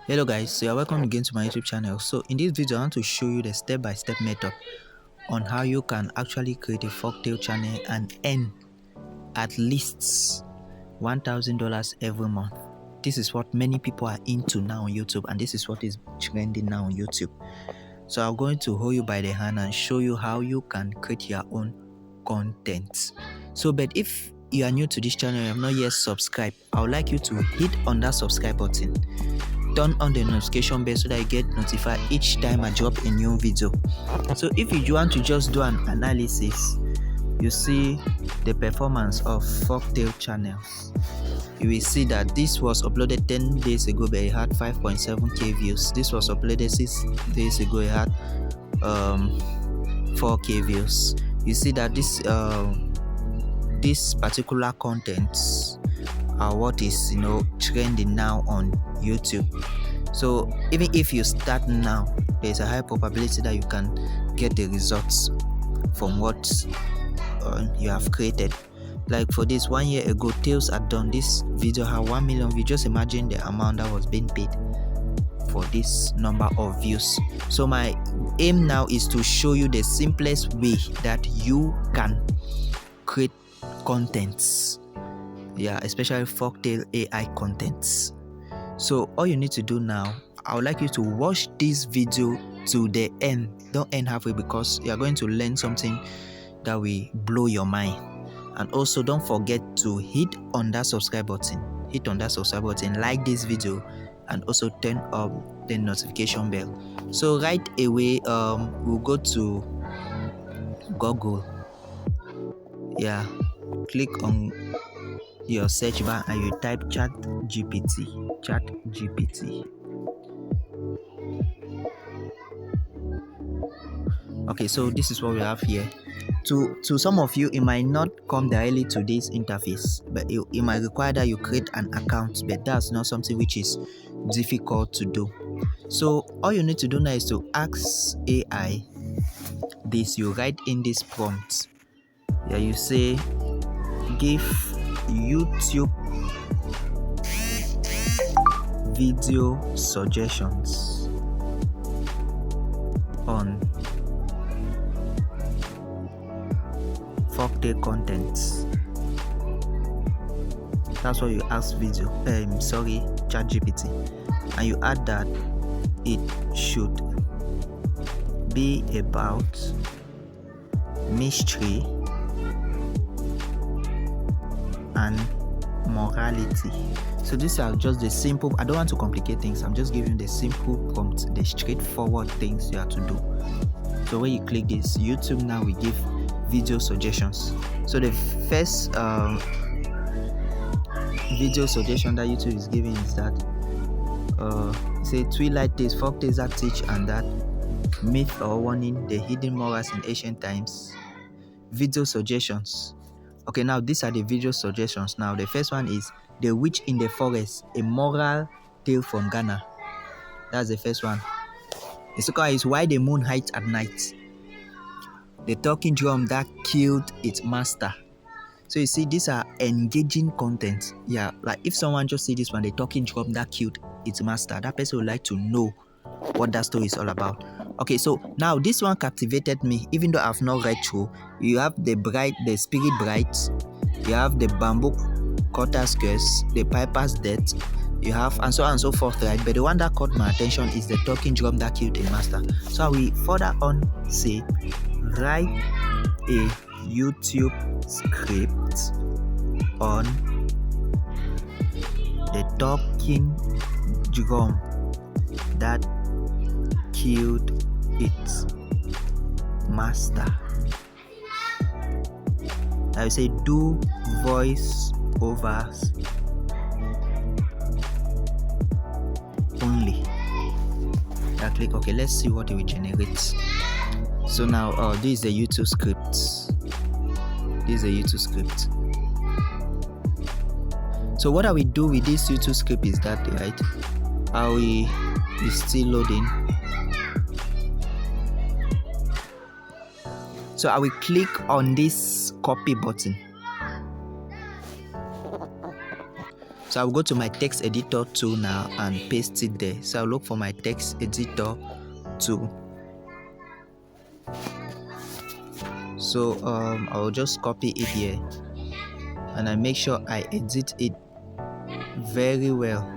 Hello guys, so you're welcome again to my YouTube channel. So in this video I want to show you the step-by-step method on how you can actually create a folktale channel and earn at least $1,000 every month. This is what many people are into now on YouTube, and this is what is trending now on YouTube. So I'm going to hold you by the hand and show you how you can create your own content. So but if you are new to this channel and you have not yet subscribed, I would like you to hit on that subscribe button. Turn on the notification bell so that you get notified each time I drop a new video. So if you want to just do an analysis, you see the performance of folktale channels. You will see that this was uploaded 10 days ago, but it had 5.7k views. This was uploaded 6 days ago, it had 4k views. You see that this particular content are what is trending now on YouTube. So even if you start now, there's a high probability that you can get the results from what you have created. Like for this, 1 year ago, Tales had done this video, had 1 million views. Just imagine the amount that was being paid for this number of views. So my aim now is to show you the simplest way that you can create contents, especially folktale AI contents. So all you need to do now, I would like you to watch this video to the end. Don't end halfway, because you are going to learn something that will blow your mind. And also don't forget to hit on that subscribe button. Like this video, and also turn up the notification bell. So right away, we'll go to Google. Click on your search bar and you type ChatGPT. Okay, so this is what we have here. To some of you, it might not come directly to this interface, but it might require that you create an account, but that's not something which is difficult to do. So all you need to do now is to ask AI this. You write in this prompt. You say, give YouTube video suggestions on folktale contents. That's what you ask ChatGPT, and you add that it should be about mystery and morality. So these are just the simple, I don't want to complicate things, I'm just giving the simple prompt, the straightforward things you have to do. So when you click this, YouTube now will give video suggestions. So the first video suggestion that YouTube is giving is that say Twilight Tales, folktales that teach and that, myth or warning, the hidden morals in ancient times. Video suggestions. Okay, now these are the video suggestions. Now the first one is The Witch in the Forest, a moral tale from Ghana. That's the first one. The second one is Why the Moon Hides at Night, the talking drum that killed its master. So you see, these are engaging content. Like if someone just see this one, the talking drum that killed its master, that person would like to know what that story is all about. Okay, so now this one captivated me, even though I've not read through. You have the spirit bride, you have the bamboo cutter's curse, the piper's death, you have and so on and so forth, right? But the one that caught my attention is the talking drum that killed a master. So I will further on say, write a YouTube script on the talking drum that killed its master. I will say, do voice overs only. I click OK. Let's see what it will generate. So now this is the YouTube script. So what I will do with this YouTube script is that, right, it's still loading. So I will click on this copy button. So I'll go to my text editor tool now and paste it there. So I'll look for my text editor tool. So I'll just copy it here and I make sure I edit it very well.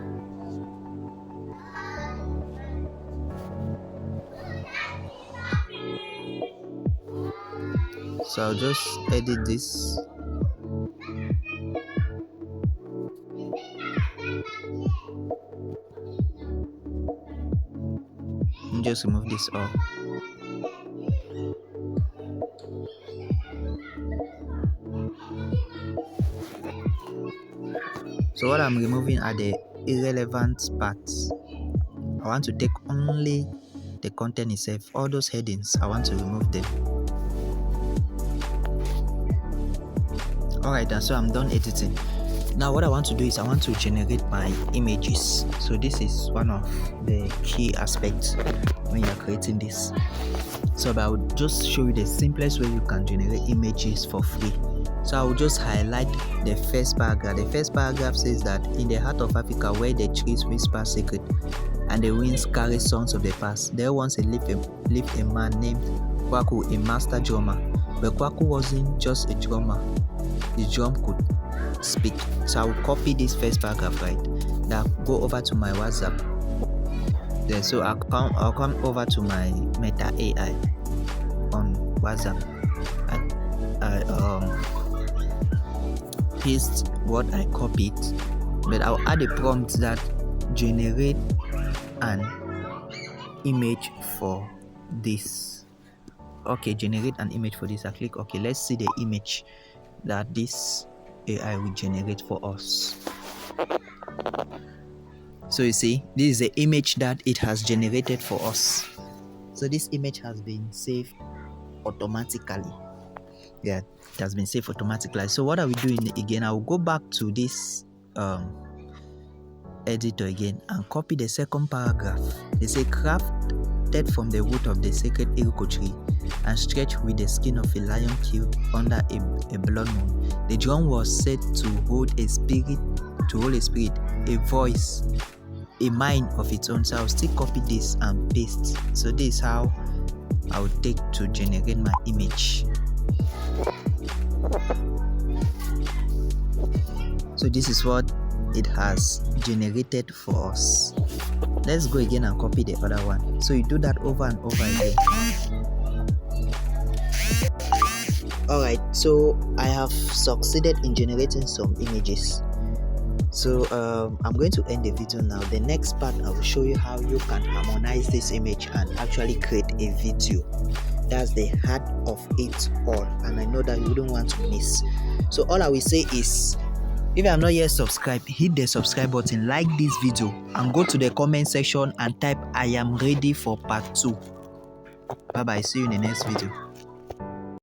So I'll just edit this. And just remove this off. So what I'm removing are the irrelevant parts. I want to take only the content itself. All those headings, I want to remove them. Alright, and so I'm done editing. Now what I want to do is I want to generate my images. So this is one of the key aspects when you're creating this. So I will just show you the simplest way you can generate images for free. So I will just highlight the first paragraph. The first paragraph says that in the heart of Africa, where the trees whisper secret and the winds carry songs of the past, there once lived a man named Kwaku, a master drummer. But Kwaku wasn't just a drummer. His drum could speak. So I will copy this first paragraph, right? Now go over to my WhatsApp. Then so I'll come over to my Meta AI on WhatsApp. I paste what I copied, but I'll add a prompt that generate an image for this. Okay, generate an image for this. I click OK. Let's see the image that this AI will generate for us. So you see, this is the image that it has generated for us. So this image has been saved automatically. Yeah, it has been saved automatically. So what are we doing again? I will go back to this editor again and copy the second paragraph. They say crafted from the wood of the sacred iroko tree and stretched with the skin of a lion killed under a blood moon. The drum was said to hold a spirit, a voice, a mind of its own. So I'll still copy this and paste. So this is how I will take to generate my image. So this is what it has generated for us. Let's go again and copy the other one. So you do that over and over again. Alright, so I have succeeded in generating some images. So I'm going to end the video now. The next part I will show you how you can harmonize this image and actually create a video. That's the heart of it all, and I know that you wouldn't want to miss. So all I will say is, if you are not yet subscribed, hit the subscribe button, like this video, and go to the comment section and type I am ready for part 2. Bye bye, see you in the next video.